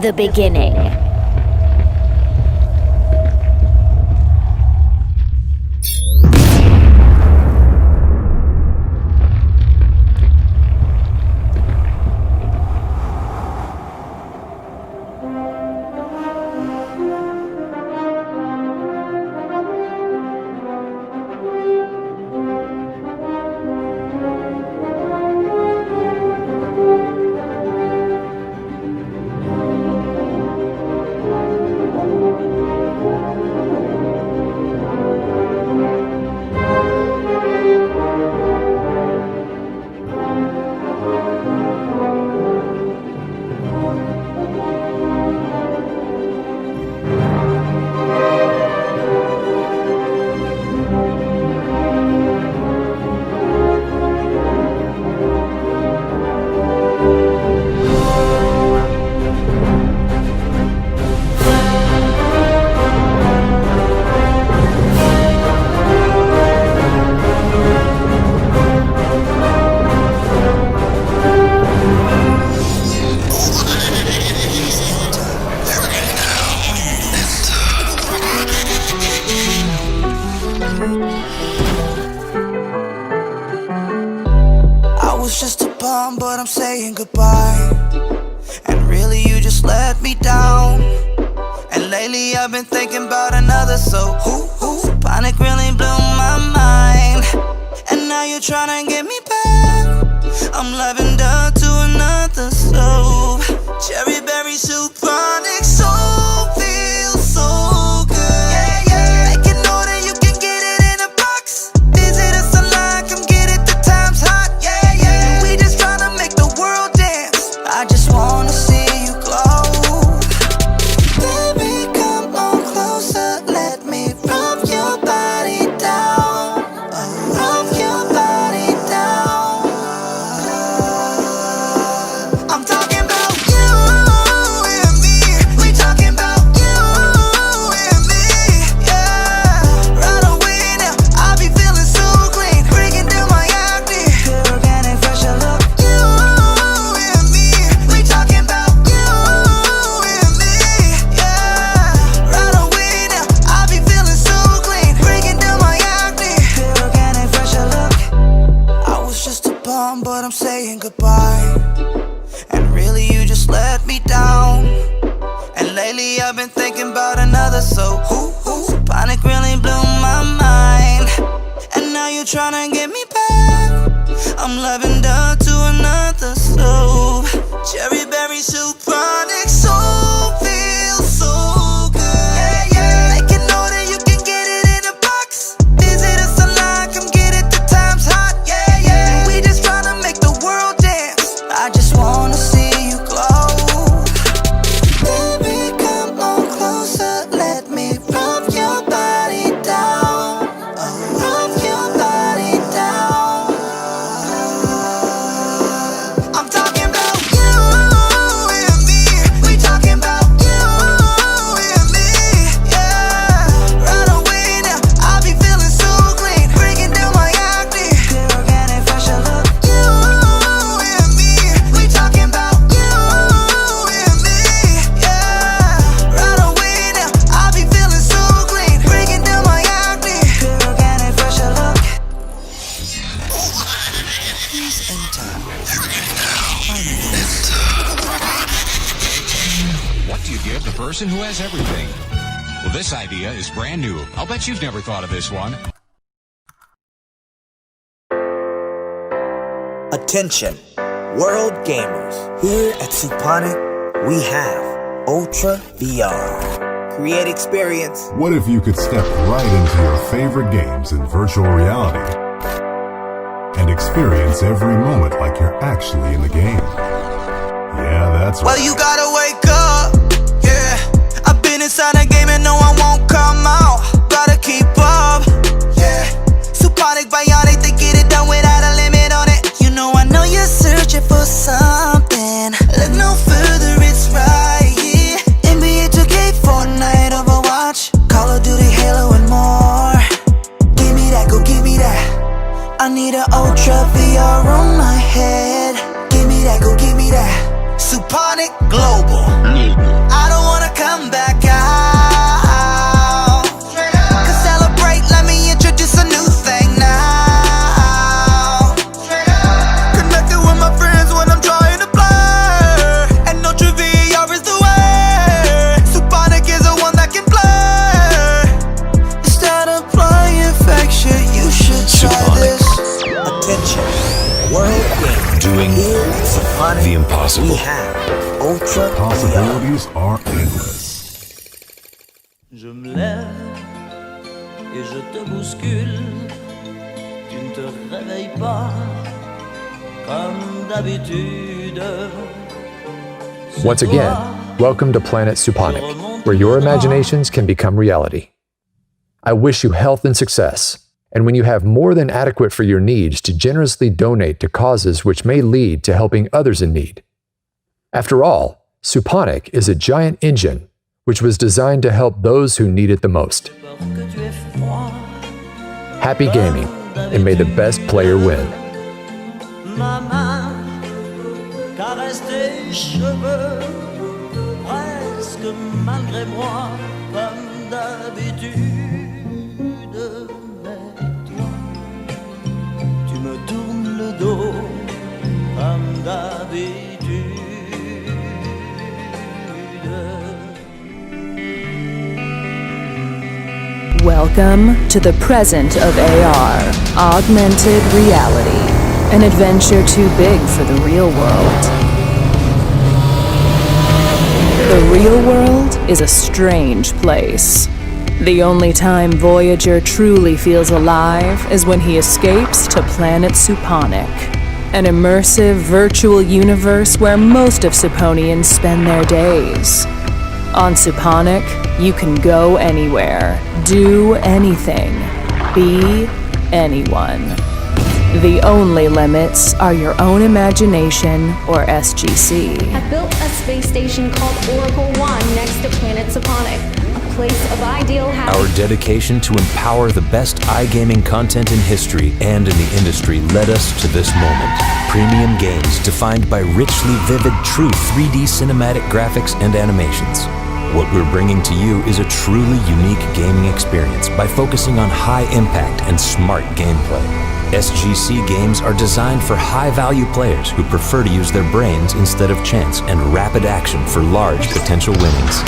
the beginning. But I'm saying goodbye, and really you just let me down. And lately I've been thinking about another, so panic really blew my mind. And now you're trying to get me back. I'm lavender to another soap. Cherry berry soup, chronic soul feels so good. Yeah, yeah. Make an order, you can get it in a box. Visit us online, come get it, the time's hot. Yeah, yeah. We just tryna make the world dance. I just wanna see you glow. Baby, come on closer, let me rub your body down. Rub your body down. I'm talking about you and me. We talking about you and me. Yeah, right away now, I'll be feeling so clean, breaking down my acne. Pure organic, fresh look. You and me. We talking about you and me. Yeah, right away now, I'll be feeling so clean, breaking down my acne. Pure organic, fresh look. I was just a bum, but I'm saying goodbye. And really you just let me down. And lately I've been thinking about another, so panic really blew my mind. And now you're trying to get me back. I'm lavender to another soap. Cherry berry soup, chronic soul feels so good. Yeah, yeah. Make an order, you can get it in a box. Visit us online, come get it, the time's hot. Yeah, yeah. We just tryna make the world dance. I just wanna see you glow. Baby, come on closer, let me rub your body down. Rub your body down. I'm talking about you and me. We talking about you and me. Yeah, right away now, I'll be feeling so clean, breaking down my acne. Pure organic, fresh look. You and me. We talking about you and me. Yeah, right away now, I'll be feeling so clean, breaking down my acne. Pure organic, fresh look. Please enter. What do you give the person who has everything? Well, this idea is brand new. I'll bet you've never thought of this one. Attention, world gamers. Here at Suponic, we have Ultra VR. Create experience. What if you could step right into your favorite games in virtual reality and experience every moment like you're actually in the game? Yeah, that's Well, right. you gotta wake up, yeah. I've been inside a game and no, I won't come out. Gotta keep up, yeah. Suponic, bionic, they get it done without a limit on it. You know you're searching for something. Look no further, it's right here. NBA 2K, Fortnite, Overwatch, Call of Duty, Halo, and more. Give me that, go give me that. I need an Ultra VR on my head. Give me that, go give me that. Suponic Global. I don't wanna come back out. Cause celebrate, let me introduce a new thing now. Connecting with my friends when I'm trying to play. And no trivia is the way. Suponic is the one that can play. Instead of playing fake shit, you should try this. Attention, world game. Doing the impossible. We have Ultra Possibilities are endless. Je me lève et je te bouscule. Tu ne te réveilles pas comme d'habitude. Once again, welcome to Planet Suponic, where your imaginations can become reality. I wish you health and success, and when you have more than adequate for your needs, to generously donate to causes which may lead to helping others in need. After all, Suponic is a giant engine which was designed to help those who need it the most. Happy gaming, and may the best player win. Ma main caresse tes cheveux, presque malgré moi, comme d'habitude. Mais toi, tu me tournes le dos, comme d'habitude. Welcome to the present of AR, augmented reality, an adventure too big for the real world. The real world is a strange place. The only time Voyager truly feels alive is when he escapes to planet Suponic, an immersive virtual universe where most of Suponians spend their days. On Suponic, you can go anywhere, do anything, be anyone. The only limits are your own imagination or SGC. I've built a space station called Oracle 1 next to planet Suponic, a place of ideal happiness. Our dedication to empower the best iGaming content in history and in the industry led us to this moment. Premium games defined by richly vivid, true 3D cinematic graphics and animations. What we're bringing to you is a truly unique gaming experience by focusing on high impact and smart gameplay. SGC games are designed for high-value players who prefer to use their brains instead of chance and rapid action for large potential winnings.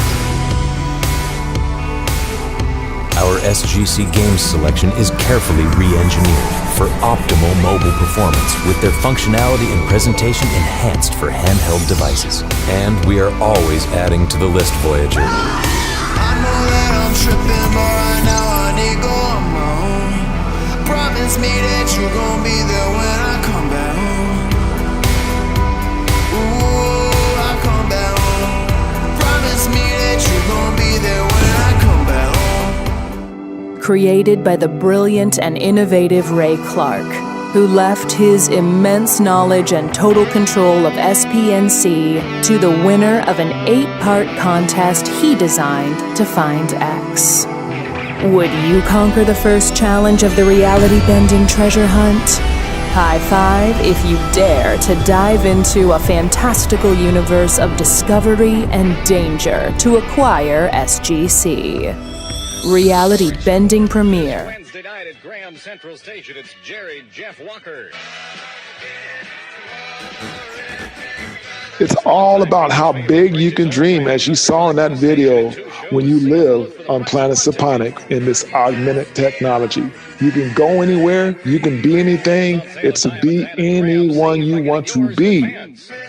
Our SGC games selection is carefully re-engineered for optimal mobile performance with their functionality and presentation enhanced for handheld devices. And we are always adding to the list, Voyager. I know that I'm tripping, but right now I need go on my own. Promise me that you gon' be there when I come back home. Ooh, I come back home. Promise me that you gon' be there when I come back home. Created by the brilliant and innovative Ray Clark, who left his immense knowledge and total control of SPNC to the winner of an 8-part contest he designed to find X. Would you conquer the first challenge of the reality-bending treasure hunt? High five if you dare to dive into a fantastical universe of discovery and danger to acquire SGC. Reality Bending Premiere. Wednesday night at Graham Central Station, it's Jerry Jeff Walker. It's all about how big you can dream, as you saw in that video, when you live on planet Suponic in this augmented technology. You can go anywhere, you can be anything. It's to be anyone you want to be,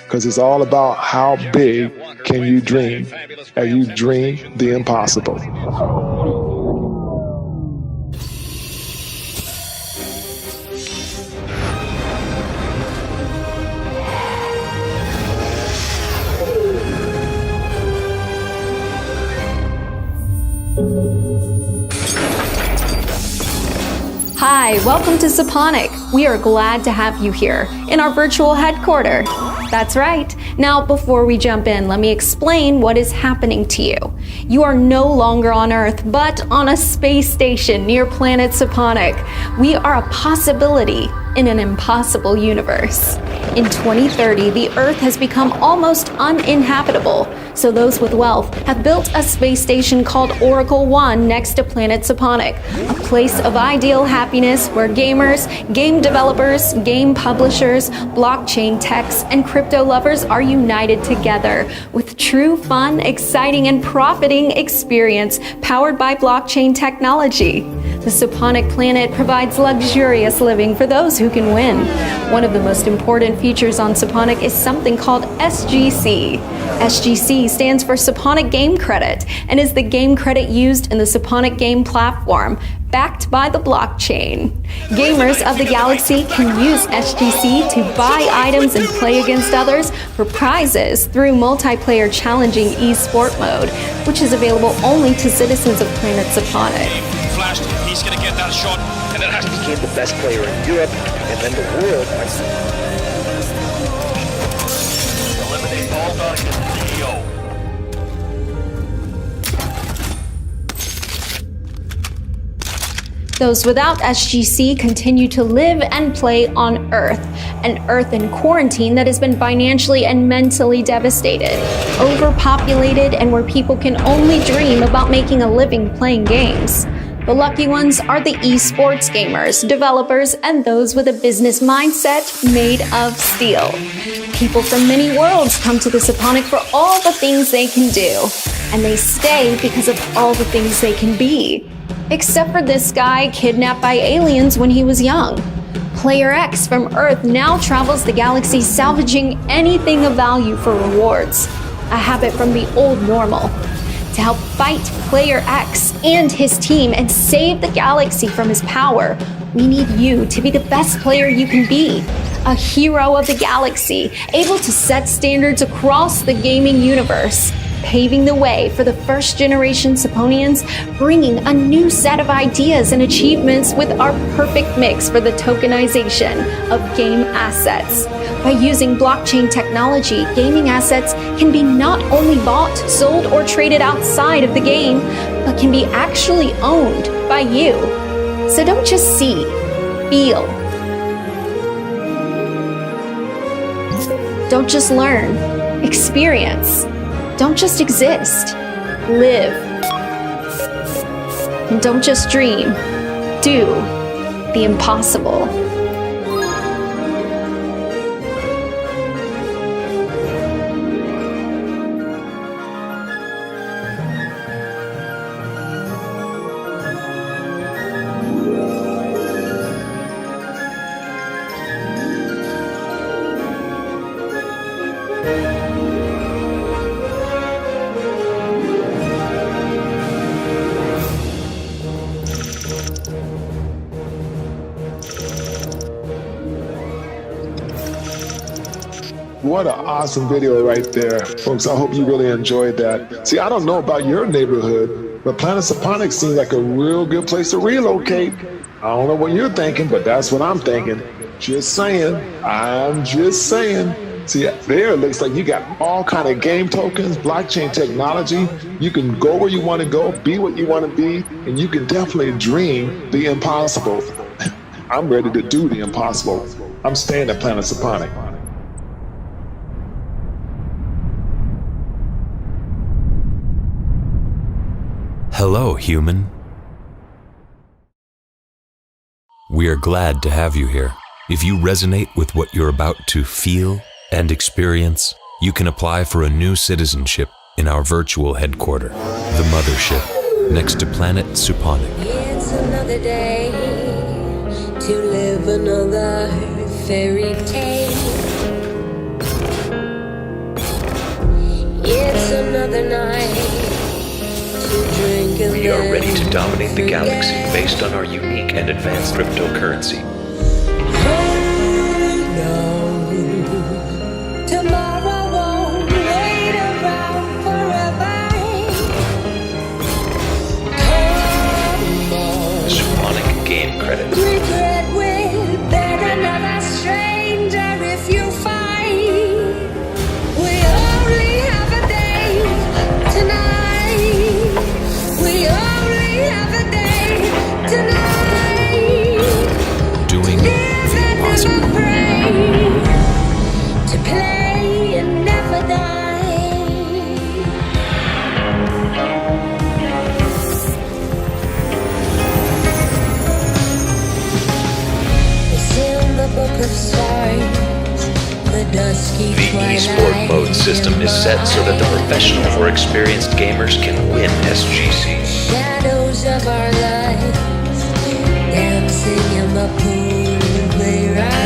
because it's all about how big can you dream as you dream the impossible. Hi, welcome to Suponic. We are glad to have you here in our virtual headquarters. That's right. Now, before we jump in, let me explain what is happening to you. You are no longer on Earth, but on a space station near planet Suponic. We are a possibility in an impossible universe. In 2030, the Earth has become almost uninhabitable, so those with wealth have built a space station called Oracle 1 next to planet Suponic, a place of ideal happiness where gamers, game developers, game publishers, blockchain techs, and crypto lovers are united together with true fun, exciting, and profiting experience powered by blockchain technology. The Suponic planet provides luxurious living for those who can win. One of the most important features on Suponic is something called SGC. SGC stands for Suponic Game Credit and is the game credit used in the Suponic game platform, backed by the blockchain. Gamers of the galaxy can use SGC to buy items and play against others for prizes through multiplayer challenging esport mode, which is available only to citizens of planet Suponic. Flashed, he's gonna get that shot, and it has to became the best player in Europe and then the world. eliminate all targets CEO. Those without SGC continue to live and play on Earth, an Earth in quarantine that has been financially and mentally devastated, overpopulated, and where people can only dream about making a living playing games. The lucky ones are the esports gamers, developers, and those with a business mindset made of steel. People from many worlds come to the Suponic for all the things they can do, and they stay because of all the things they can be. Except for this guy kidnapped by aliens when he was young. Player X from Earth now travels the galaxy salvaging anything of value for rewards, a habit from the old normal. To help fight Player X and his team and save the galaxy from his power, we need you to be the best player you can be. A hero of the galaxy, able to set standards across the gaming universe, paving the way for the first generation Suponians, bringing a new set of ideas and achievements with our perfect mix for the tokenization of game assets. By using blockchain technology, gaming assets can be not only bought, sold, or traded outside of the game, but can be actually owned by you. So don't just see, feel. Don't just learn, experience. Don't just exist, live. And don't just dream, do the impossible. What an awesome video right there. Folks, I hope you really enjoyed that. See, I don't know about your neighborhood, but Planet Suponic seems like a real good place to relocate. I don't know what you're thinking, but that's what I'm thinking. Just saying. I'm just saying. See, there it looks like you got all kind of game tokens, blockchain technology. You can go where you want to go, be what you want to be, and you can definitely dream the impossible. I'm ready to do the impossible. I'm staying at Planet Suponic. Hello, human. We are glad to have you here. If you resonate with what you're about to feel and experience, you can apply for a new citizenship in our virtual headquarters, the Mothership, next to Planet Suponic. It's another day to live another fairy tale. It's another night. We are ready to dominate the galaxy based on our unique and advanced cryptocurrency. Tomorrow won't wait around forever. The Suponic game credit. Regret will bed another stranger if you find. We only have a day tonight. We only have a day tonight. Do The eSport mode system is set so that the professional or experienced gamers can win SGC. Shadows of our lives dancing in the pool they ride.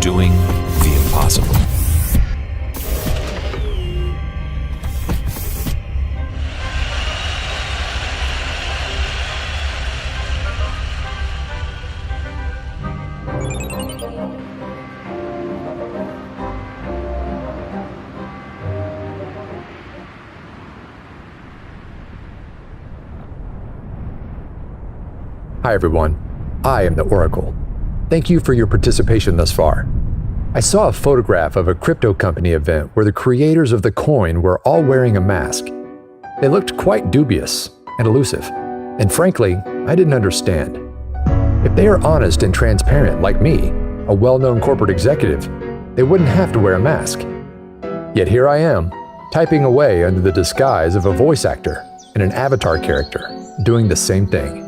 Doing the impossible. Hi everyone, I am the Oracle. Thank you for your participation thus far. I saw a photograph of a crypto company event where the creators of the coin were all wearing a mask. They looked quite dubious and elusive, and frankly, I didn't understand. If they are honest and transparent like me, a well-known corporate executive, they wouldn't have to wear a mask. Yet here I am, typing away under the disguise of a voice actor and an avatar character, doing the same thing.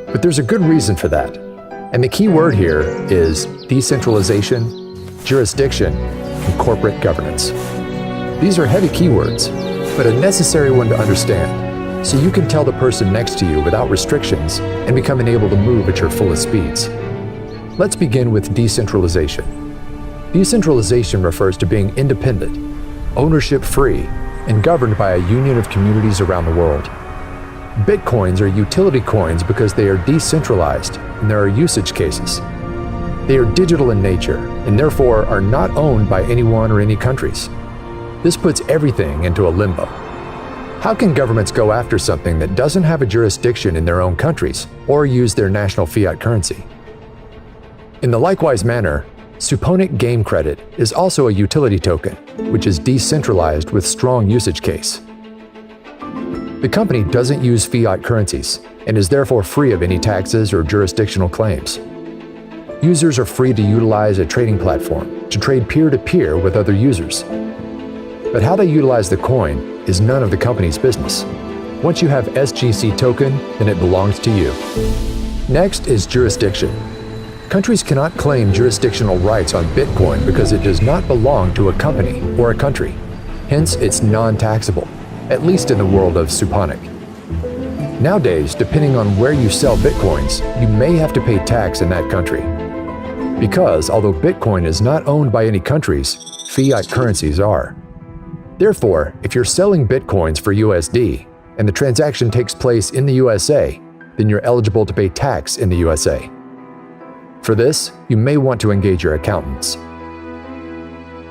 But there's a good reason for that. And the key word here is decentralization, jurisdiction, and corporate governance. These are heavy keywords, but a necessary one to understand, so you can tell the person next to you without restrictions and become able to move at your fullest speeds. Let's begin with decentralization. Decentralization refers to being independent, ownership-free, and governed by a union of communities around the world. Bitcoins are utility coins because they are decentralized and there are usage cases. They are digital in nature and therefore are not owned by anyone or any countries. This puts everything into a limbo. How can governments go after something that doesn't have a jurisdiction in their own countries or use their national fiat currency? In the likewise manner, Suponic Game Credit is also a utility token, which is decentralized with strong usage case. The company doesn't use fiat currencies and is therefore free of any taxes or jurisdictional claims. Users are free to utilize a trading platform to trade peer-to-peer with other users. But how they utilize the coin is none of the company's business. Once you have SGC token, then it belongs to you. Next is jurisdiction. Countries cannot claim jurisdictional rights on Bitcoin because it does not belong to a company or a country. Hence, it's non-taxable, at least in the world of Suponic. Nowadays, depending on where you sell Bitcoins, you may have to pay tax in that country. Because although Bitcoin is not owned by any countries, fiat currencies are. Therefore, if you're selling Bitcoins for USD and the transaction takes place in the USA, then you're eligible to pay tax in the USA. For this, you may want to engage your accountants.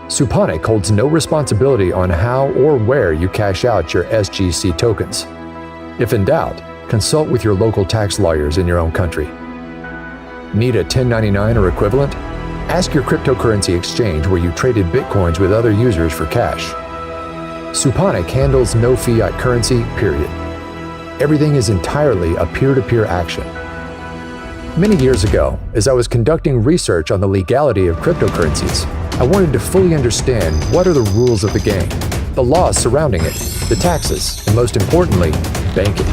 Suponic holds no responsibility on how or where you cash out your SGC tokens. If in doubt, consult with your local tax lawyers in your own country. Need a 1099 or equivalent? Ask your cryptocurrency exchange where you traded Bitcoins with other users for cash. Suponic handles no fiat currency, period. Everything is entirely a peer-to-peer action. Many years ago, as I was conducting research on the legality of cryptocurrencies, I wanted to fully understand what are the rules of the game, the laws surrounding it, the taxes, and most importantly, banking.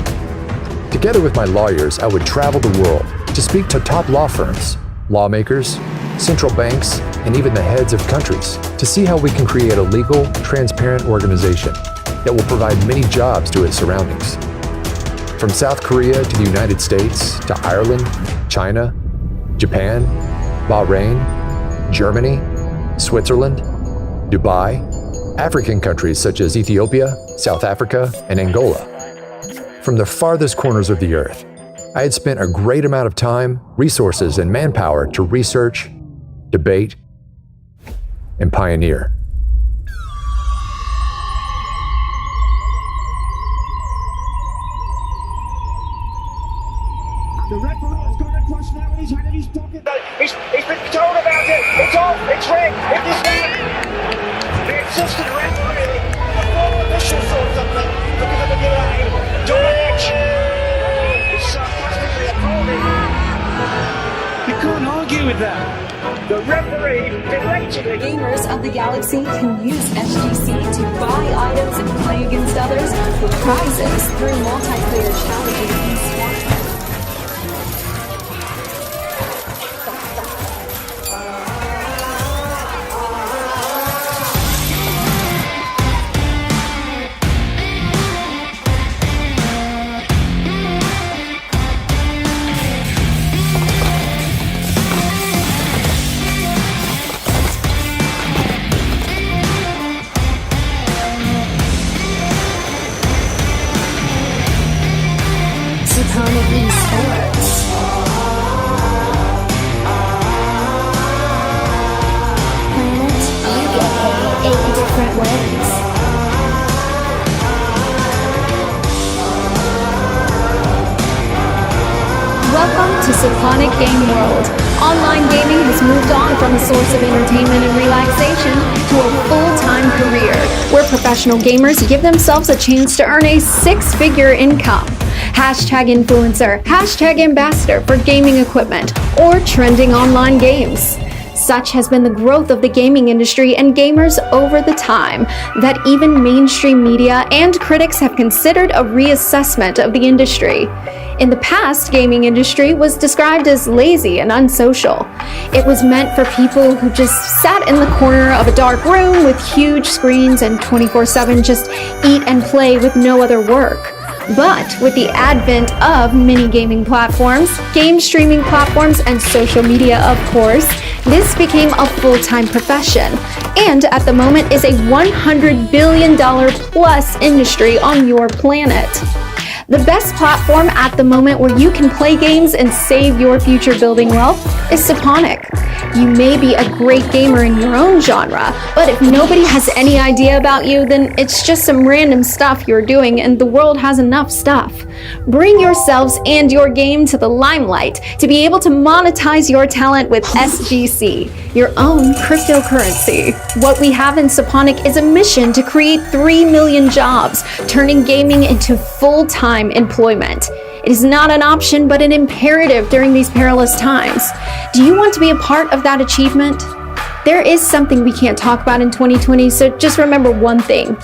Together with my lawyers, I would travel the world, to speak to top law firms, lawmakers, central banks, and even the heads of countries to see how we can create a legal, transparent organization that will provide many jobs to its surroundings. From South Korea to the United States to Ireland, China, Japan, Bahrain, Germany, Switzerland, Dubai, African countries such as Ethiopia, South Africa, and Angola. From the farthest corners of the earth, I had spent a great amount of time, resources, and manpower to research, debate, and pioneer. The referee has got a cross now in his hand and he's talking. He's been told about it. It's off. It's red. It is red. The assistant referee, the former official saw something because of the delay. George is sarcastically appalling. You can't argue with that. The referee belatedly. Gamers of the galaxy can use SGC to buy items and play against others with prizes through multiplayer challenges and smartphones. Welcome to Saponic Game World. Online gaming has moved on from a source of entertainment and relaxation to a full-time career, where professional gamers give themselves a chance to earn a six-figure income. Hashtag influencer, hashtag ambassador for gaming equipment, or trending online games. Such has been the growth of the gaming industry and gamers over the time that even mainstream media and critics have considered a reassessment of the industry. In the past, gaming industry was described as lazy and unsocial. It was meant for people who just sat in the corner of a dark room with huge screens and 24/7 just eat and play with no other work. But with the advent of mini gaming platforms, game streaming platforms, and social media, of course, this became a full-time profession, and at the moment is a $100 billion plus industry on your planet. The best platform at the moment where you can play games and save your future building wealth is Saponic. You may be a great gamer in your own genre, but if nobody has any idea about you, then it's just some random stuff you're doing and the world has enough stuff. Bring yourselves and your game to the limelight to be able to monetize your talent with SGC, your own cryptocurrency. What we have in Saponic is a mission to create 3 million jobs, turning gaming into full-time employment. It is not an option, but an imperative during these perilous times. Do you want to be a part of that achievement? There is something we can't talk about in 2020, so just remember one thing.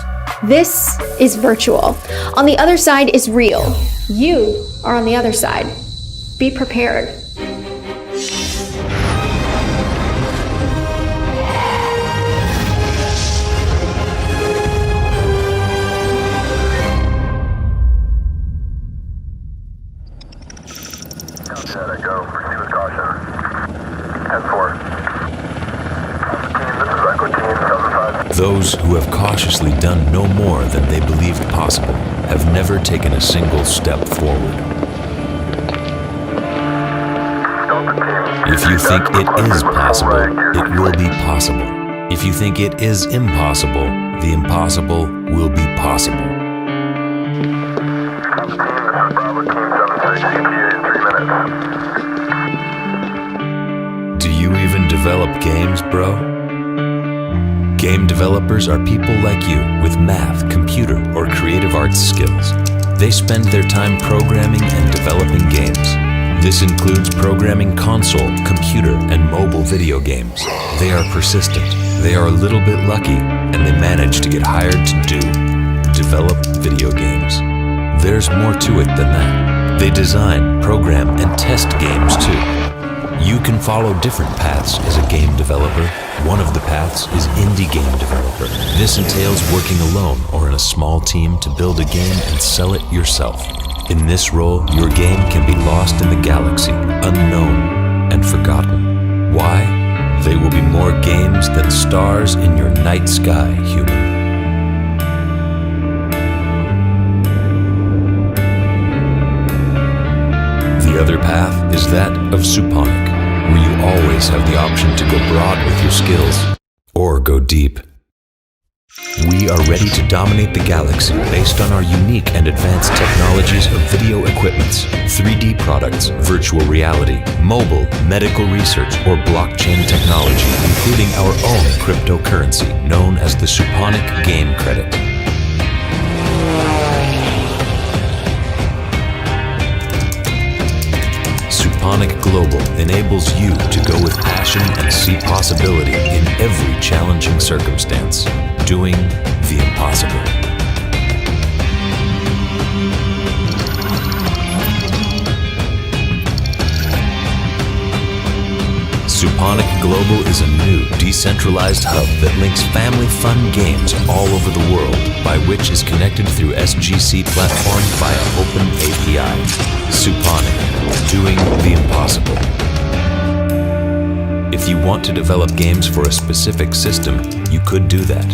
This is virtual. On the other side is real. You are on the other side. Be prepared. Those who have cautiously done no more than they believed possible have never taken a single step forward. If you think it is possible, it will be possible. If you think it is impossible, the impossible will be possible. Do you even develop games, bro? Game developers are people like you with math, computer, or creative arts skills. They spend their time programming and developing games. This includes programming console, computer, and mobile video games. They are persistent, they are a little bit lucky, and they manage to get hired to develop video games. There's more to it than that. They design, program, and test games too. You can follow different paths as a game developer. One of the paths is indie game developer. This entails working alone or in a small team to build a game and sell it yourself. In this role, your game can be lost in the galaxy, unknown and forgotten. Why? They will be more games than stars in your night sky, human. The other path is that of Suponic, where you always have the option to go broad with your skills or go deep. We are ready to dominate the galaxy based on our unique and advanced technologies of video equipments, 3D products, virtual reality, mobile, medical research, or blockchain technology, including our own cryptocurrency known as the Suponic Game Credit. Suponic Global enables you to go with passion and see possibility in every challenging circumstance, doing the impossible. Suponic Global is a new, decentralized hub that links family fun games all over the world, by which is connected through SGC platform via Open API. Suponic, doing the impossible. If you want to develop games for a specific system, you could do that.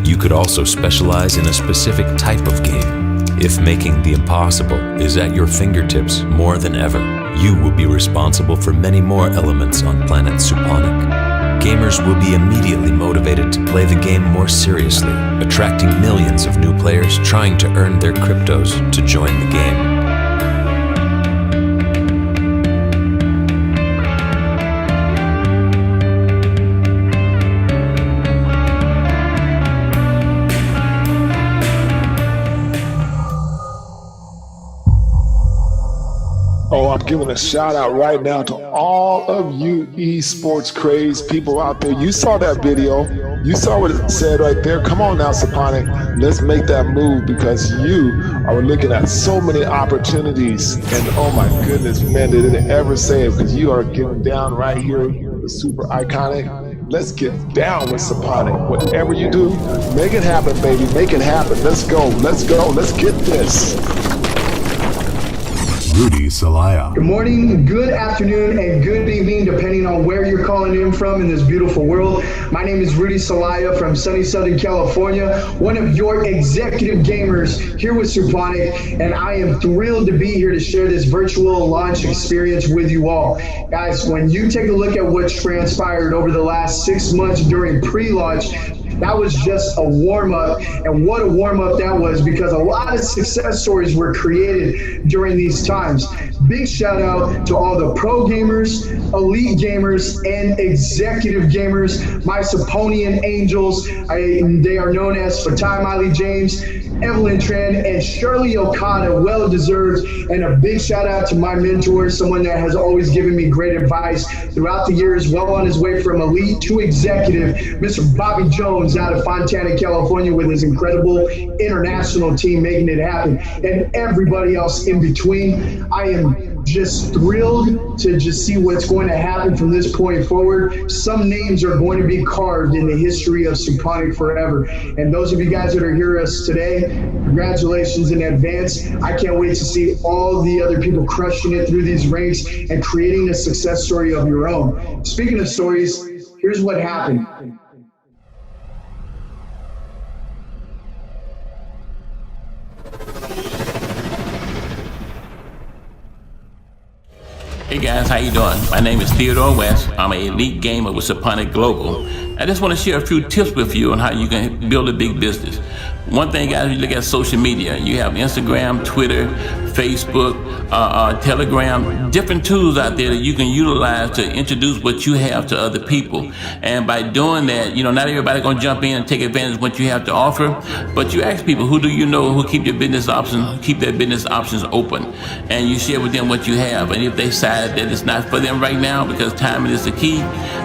You could also specialize in a specific type of game. If making the impossible is at your fingertips more than ever, you will be responsible for many more elements on planet Suponic. Gamers will be immediately motivated to play the game more seriously, attracting millions of new players trying to earn their cryptos to join the game. Oh, I'm giving a shout out right now to all of you esports crazed people out there. You saw that video. You saw what it said right there. Come on now, Suponic. Let's make that move, because you are looking at so many opportunities. And oh my goodness, man, they didn't ever say it, because you are getting down right here, the super iconic. Let's get down with Suponic. Whatever you do, make it happen, baby. Make it happen. Let's go. Let's go. Let's get this. Rudy Salaya. Good morning, good afternoon, and good evening, depending on where you're calling in from in this beautiful world. My name is Rudy Salaya from sunny Southern California, one of your executive gamers here with Suponic, and I am thrilled to be here to share this virtual launch experience with you all. Guys, when you take a look at what transpired over the last 6 months during pre-launch, that was just a warm-up, and what a warm-up that was, because a lot of success stories were created during these times. Big shout out to all the pro gamers, elite gamers, and executive gamers, my Suponian angels. They are known as Fatai Miley James, Evelyn Tran, and Shirley Okada, well-deserved. And a big shout out to my mentor, someone that has always given me great advice throughout the years, well on his way from elite to executive, Mr. Bobby Jones out of Fontana, California, with his incredible international team making it happen, and everybody else in between. I am just thrilled to just see what's going to happen from this point forward. Some names are going to be carved in the history of Suponic forever. And those of you guys that are here with us today, congratulations in advance. I can't wait to see all the other people crushing it through these ranks and creating a success story of your own. Speaking of stories, here's what happened. Hey guys, how you doing? My name is Theodore West. I'm an elite gamer with Suponic Global. I just want to share a few tips with you on how you can build a big business. One thing, guys, you look at social media. You have Instagram, Twitter, Facebook, Telegram, different tools out there that you can utilize to introduce what you have to other people. And by doing that, not everybody gonna jump in and take advantage of what you have to offer, but you ask people, who do you know who keep their business options open, and you share with them what you have. And if they decide that it's not for them right now because timing is the key,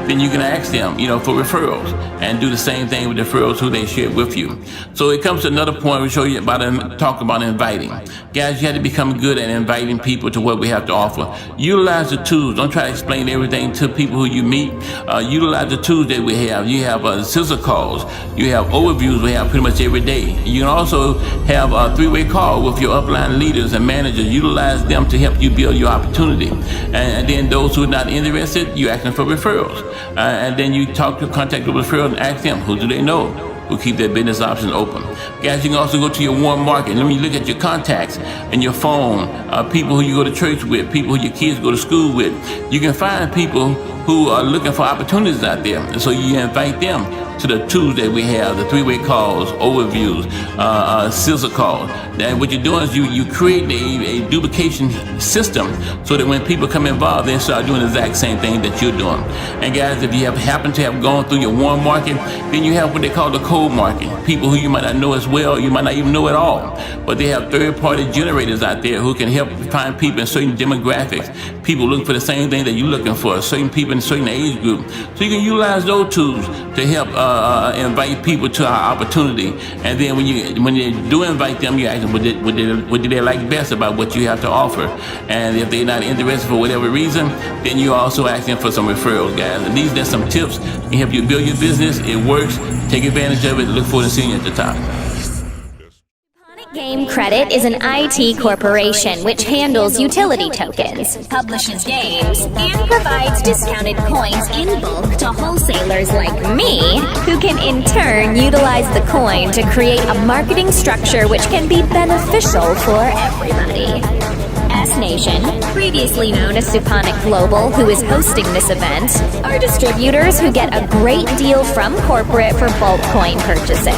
then you can ask them, for referrals, and do the same thing with referrals who they share with you. So it comes to another point, we show you talk about inviting. Guys, you have to become good at inviting people to what we have to offer. Utilize the tools. Don't try to explain everything to people who you meet. Utilize the tools that we have. You have scissor calls. You have overviews we have pretty much every day. You can also have a three-way call with your upline leaders and managers. Utilize them to help you build your opportunity. And then those who are not interested, you ask them for referrals. And then you contact the referral and ask them, who do they know who keep their business options open. Guys, you can also go to your warm market. Let me look at your contacts and your phone, people who you go to church with, people who your kids go to school with. You can find people who are looking for opportunities out there. And so you invite them to the tools that we have, the three-way calls, overviews, scissor calls. And what you're doing is you create a duplication system so that when people come involved, they start doing the exact same thing that you're doing. And guys, if you happen to have gone through your warm market, then you have what they call the cold market. People who you might not know as well, you might not even know at all. But they have third-party generators out there who can help find people in certain demographics, people looking for the same thing that you're looking for, certain people in a certain age group. So you can utilize those tools to help invite people to our opportunity. And then when you do invite them, you ask them what do they like best about what you have to offer. And if they're not interested for whatever reason, then you also ask them for some referrals, guys. And these are some tips to help you build your business. It works. Take advantage of it. Look forward to seeing you at the top. Game Credit is an IT corporation which handles utility tokens, publishes games, and provides discounted coins in bulk to wholesalers like me, who can in turn utilize the coin to create a marketing structure which can be beneficial for everybody. SNation, previously known as Suponic Global, who is hosting this event, are distributors who get a great deal from corporate for bulk coin purchasing.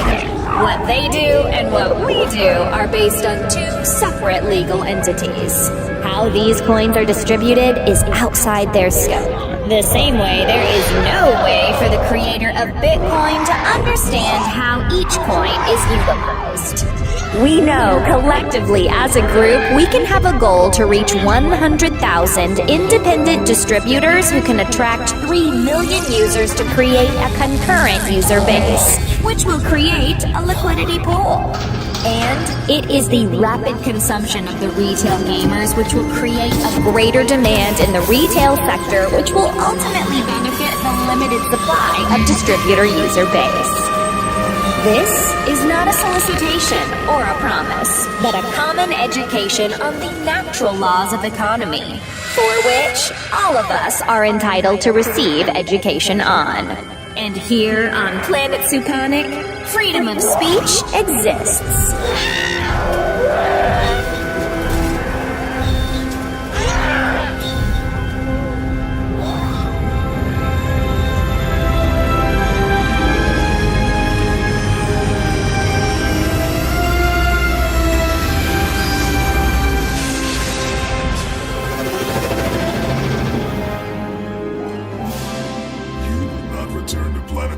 What they do and what we do are based on two separate legal entities. How these coins are distributed is outside their scope. The same way there is no way for the creator of Bitcoin to understand how each coin is utilized. We know collectively as a group we can have a goal to reach 100,000 independent distributors who can attract 3 million users to create a concurrent user base, which will create a liquidity pool. And it is the rapid consumption of the retail gamers which will create a greater demand in the retail sector, which will ultimately benefit the limited supply of distributor user base. This is not a solicitation or a promise, but a common education on the natural laws of economy, for which all of us are entitled to receive education on. And here on Planet Suponic, freedom of speech exists.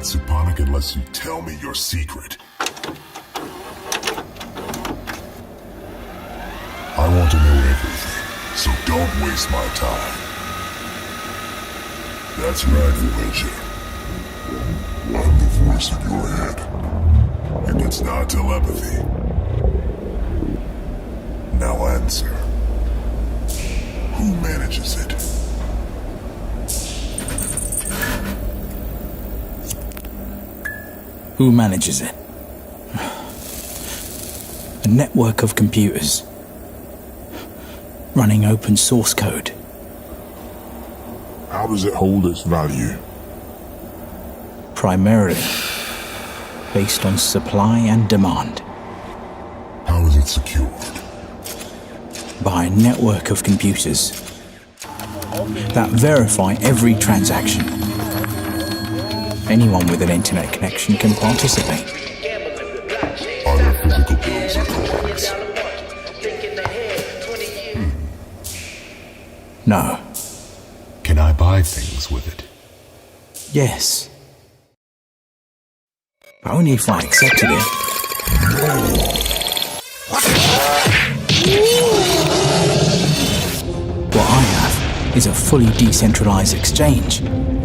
Suponic unless you tell me your secret. I want to know everything, so don't waste my time. That's right, Ledger. I'm the voice in your head. And it's not telepathy. Now answer. Who manages it? Who manages it? A network of computers running open source code. How does it hold its value? Primarily based on supply and demand. How is it secured? By a network of computers that verify every transaction. Anyone with an internet connection can participate. Are there physical bills or coins? No. Can I buy things with it? Yes. But only if I accepted it. What I have is a fully decentralized exchange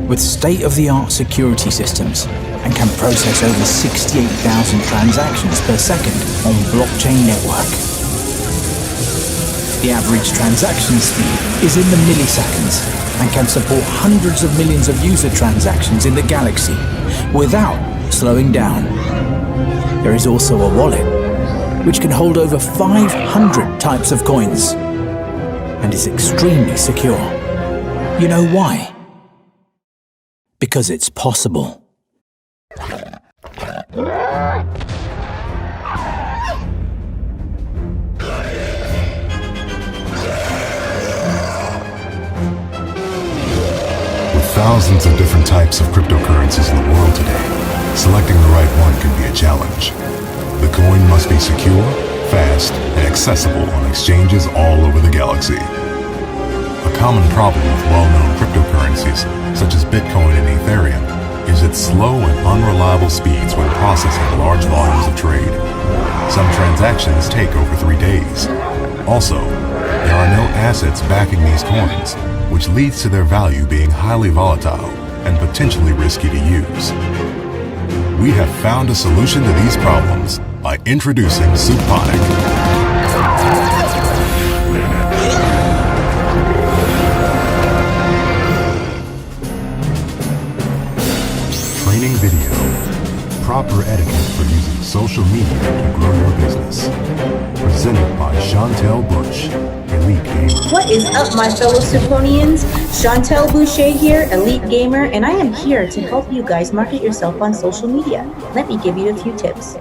with state-of-the-art security systems and can process over 68,000 transactions per second on blockchain network. The average transaction speed is in the milliseconds and can support hundreds of millions of user transactions in the galaxy without slowing down. There is also a wallet, which can hold over 500 types of coins and is extremely secure. You know why? Because it's possible. Thousands of different types of cryptocurrencies in the world today, selecting the right one can be a challenge. The coin must be secure, fast, and accessible on exchanges all over the galaxy. A common problem with well-known cryptocurrencies, such as Bitcoin and Ethereum, is its slow and unreliable speeds when processing large volumes of trade. Some transactions take over 3 days. Also, there are no assets backing these coins, which leads to their value being highly volatile and potentially risky to use. We have found a solution to these problems by introducing Suponic. Training video. Proper etiquette for using social media to grow your business. Presented by Chantel Bush, Elite Gamer. What is up, my fellow Suponians? Chantel Boucher here, Elite Gamer, and I am here to help you guys market yourself on social media. Let me give you a few tips.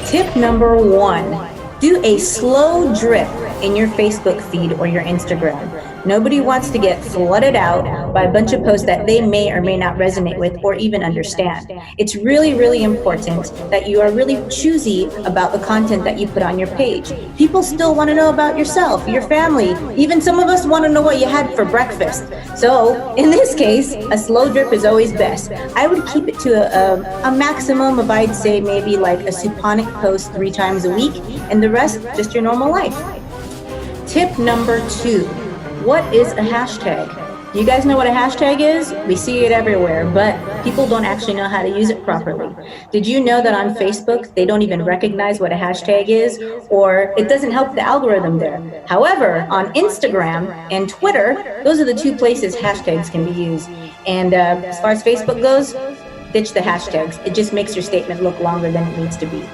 Tip number 1, do a slow drip in your Facebook feed or your Instagram. Nobody wants to get flooded out by a bunch of posts that they may or may not resonate with or even understand. It's really, really important that you are really choosy about the content that you put on your page. People still want to know about yourself, your family. Even some of us want to know what you had for breakfast. So in this case, a slow drip is always best. I would keep it to a maximum of, I'd say, maybe like a Suponic post 3 times a week, and the rest just your normal life. Tip number 2. What is a hashtag? You guys know what a hashtag is? We see it everywhere, but people don't actually know how to use it properly. Did you know that on Facebook, they don't even recognize what a hashtag is, or it doesn't help the algorithm there? However, on Instagram and Twitter, those are the 2 places hashtags can be used. And as far as Facebook goes, ditch the hashtags. It just makes your statement look longer than it needs to be.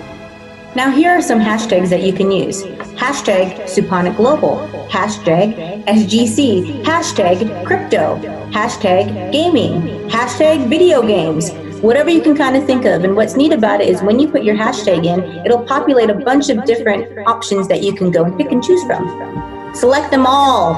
Now here are some hashtags that you can use. Hashtag Suponic Global, hashtag SGC, hashtag crypto, hashtag gaming, hashtag video games, whatever you can kind of think of. And what's neat about it is when you put your hashtag in, it'll populate a bunch of different options that you can go and pick and choose from. Select them all.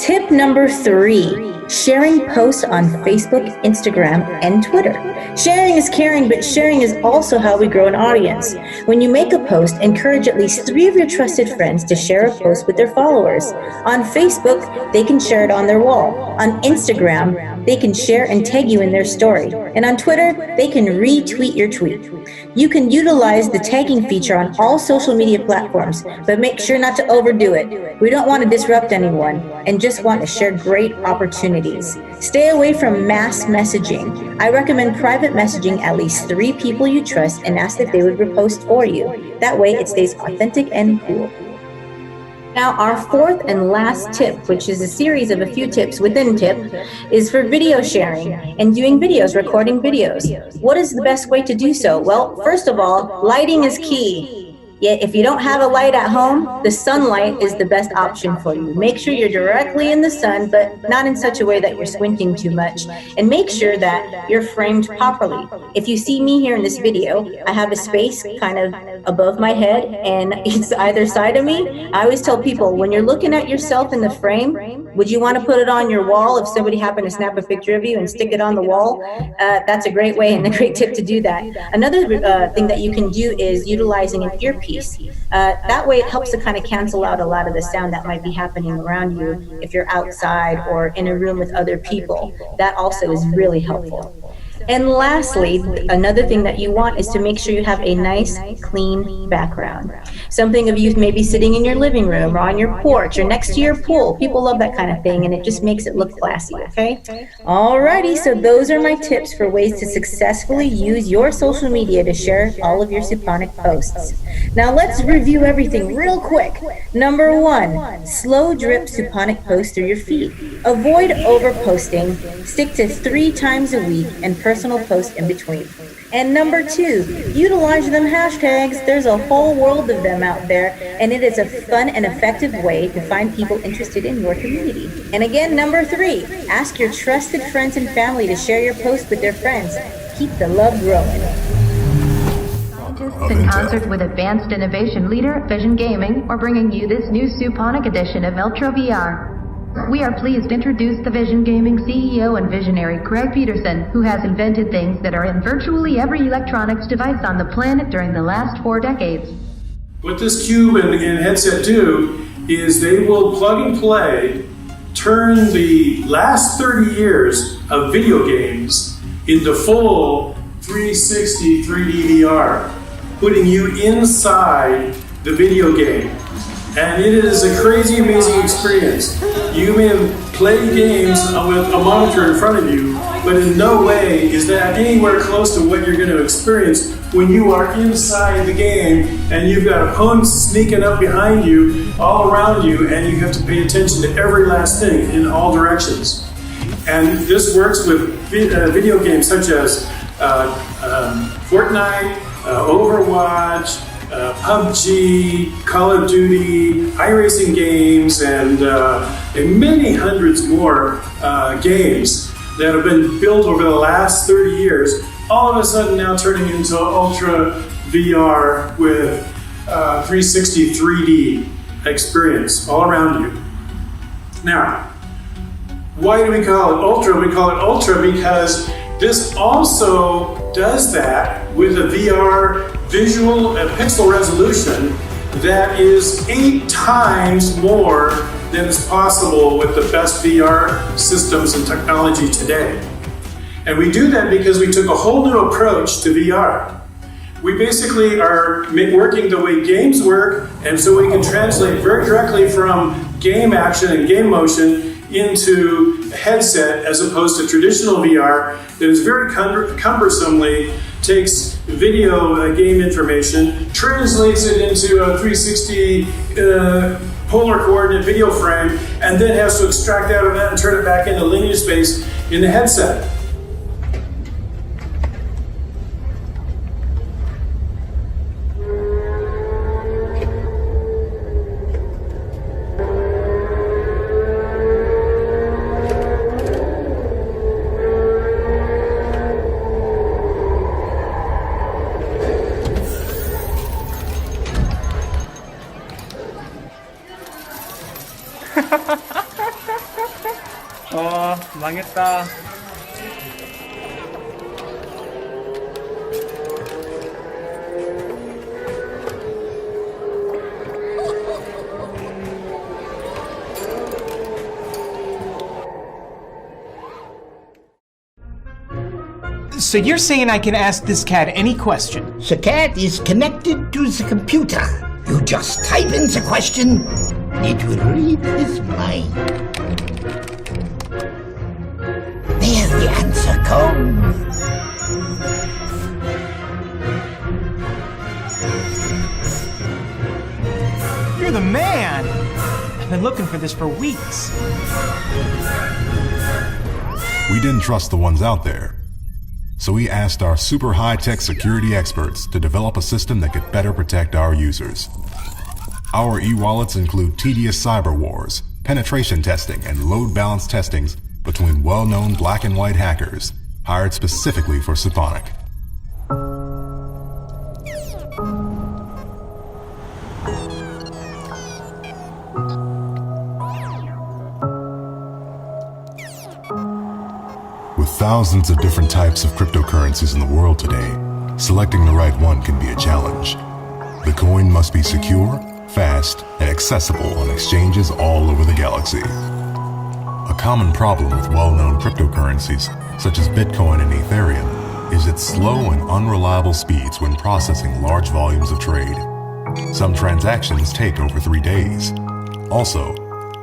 Tip number 3. Sharing posts on Facebook, Instagram, and Twitter. Sharing is caring, but sharing is also how we grow an audience. When you make a post, encourage at least 3 of your trusted friends to share a post with their followers. On Facebook, they can share it on their wall. On Instagram, they can share and tag you in their story. And on Twitter, they can retweet your tweet. You can utilize the tagging feature on all social media platforms, but make sure not to overdo it. We don't want to disrupt anyone and just want to share great opportunities. Stay away from mass messaging. I recommend private messaging at least 3 people you trust and ask if they would repost for you. That way it stays authentic and cool. Now, our 4th and last tip, which is a series of a few tips within tip, is for video sharing and doing videos, recording videos. What is the best way to do so? Well, first of all, lighting is key. Yet if you don't have a light at home, the sunlight is the best option for you. Make sure you're directly in the sun, but not in such a way that you're squinting too much. And make sure that you're framed properly. If you see me here in this video, I have a space kind of above my head and it's either side of me. I always tell people, when you're looking at yourself in the frame, would you want to put it on your wall if somebody happened to snap a picture of you and stick it on the wall? That's a great way and a great tip to do that. Another thing that you can do is utilizing an earpiece. That way it helps to kind of cancel out a lot of the sound that might be happening around you if you're outside or in a room with other people. That also is really helpful. And lastly, another thing that you want is to make sure you have a nice, clean background. Something of you maybe sitting in your living room or on your porch or next to your pool. People love that kind of thing, and it just makes it look classy, okay? Alrighty, so those are my tips for ways to successfully use your social media to share all of your Suponic posts. Now let's review everything real quick. Number 1, slow drip Suponic posts through your feed. Avoid over-posting, stick to 3 times a week, and personal posts in between. And number 2, utilize them hashtags. There's a whole world of them out there, and it is a fun and effective way to find people interested in your community. And again, number 3, ask your trusted friends and family to share your posts with their friends. Keep the love growing. Scientists in concert with advanced innovation leader Vision Gaming are bringing you this new Suponic edition of Ultra VR. We are pleased to introduce the Vision Gaming CEO and visionary Craig Peterson, who has invented things that are in virtually every electronics device on the planet during the last 4 decades. What this cube and headset do is they will plug and play, turn the last 30 years of video games into full 360 3D VR, putting you inside the video game. And it is a crazy, amazing experience. You may have played games with a monitor in front of you, but in no way is that anywhere close to what you're going to experience when you are inside the game and you've got opponents sneaking up behind you, all around you, and you have to pay attention to every last thing in all directions. And this works with video games such as Fortnite, Overwatch, PUBG, Call of Duty, iRacing games, and many hundreds more games that have been built over the last 30 years, all of a sudden now turning into Ultra VR with 360 3D experience all around you. Now, why do we call it Ultra? We call it Ultra because this also does that with a VR visual pixel resolution that is 8 times more than is possible with the best VR systems and technology today. And we do that because we took a whole new approach to VR. We basically are working the way games work, and so we can translate very directly from game action and game motion into a headset as opposed to traditional VR that is very cumbersomely takes video game information, translates it into a 360 polar coordinate video frame, and then has to extract out of that and turn it back into linear space in the headset. 망했다. So you're saying I can ask this cat any question? The cat is connected to the computer. You just type in the question, it will read his mind. There the answer comes. You're the man! I've been looking for this for weeks. We didn't trust the ones out there, so we asked our super high-tech security experts to develop a system that could better protect our users. Our e-wallets include tedious cyber wars, penetration testing, and load balance testings between well-known black and white hackers hired specifically for Suponic. With thousands of different types of cryptocurrencies in the world today, selecting the right one can be a challenge. The coin must be secure, fast, and accessible on exchanges all over the galaxy. A common problem with well-known cryptocurrencies, such as Bitcoin and Ethereum, is its slow and unreliable speeds when processing large volumes of trade. Some transactions take over 3 days. Also,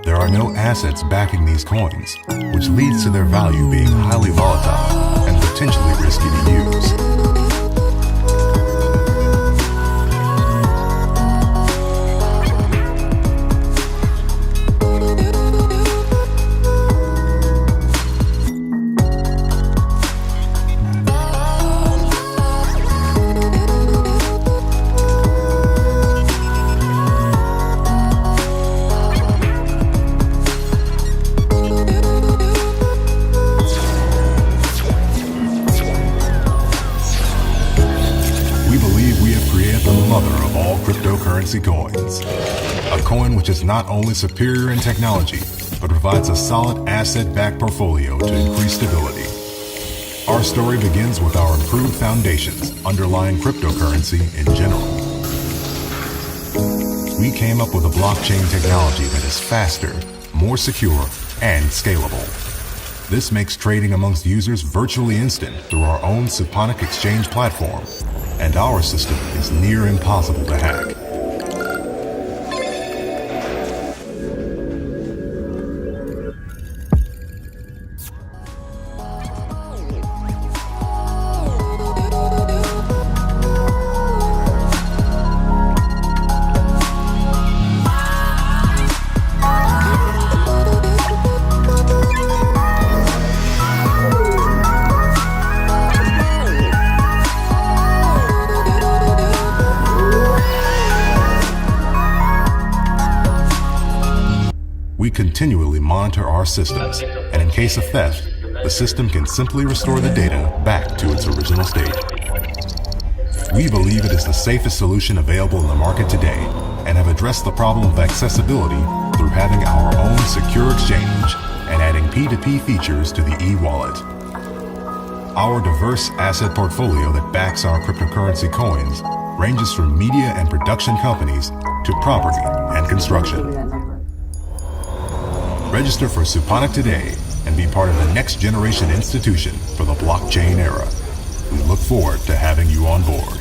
there are no assets backing these coins, which leads to their value being highly volatile and potentially risky to use. Cryptocurrency coins. A coin which is not only superior in technology, but provides a solid asset-backed portfolio to increase stability. Our story begins with our improved foundations underlying cryptocurrency in general. We came up with a blockchain technology that is faster, more secure, and scalable. This makes trading amongst users virtually instant through our own Suponic exchange platform, and our system is near impossible to hack. We continually monitor our systems, and in case of theft, the system can simply restore the data back to its original state. We believe it is the safest solution available in the market today, and have addressed the problem of accessibility through having our own secure exchange and adding P2P features to the e-wallet. Our diverse asset portfolio that backs our cryptocurrency coins ranges from media and production companies to property and construction. Register for Suponic today and be part of the next generation institution for the blockchain era. We look forward to having you on board.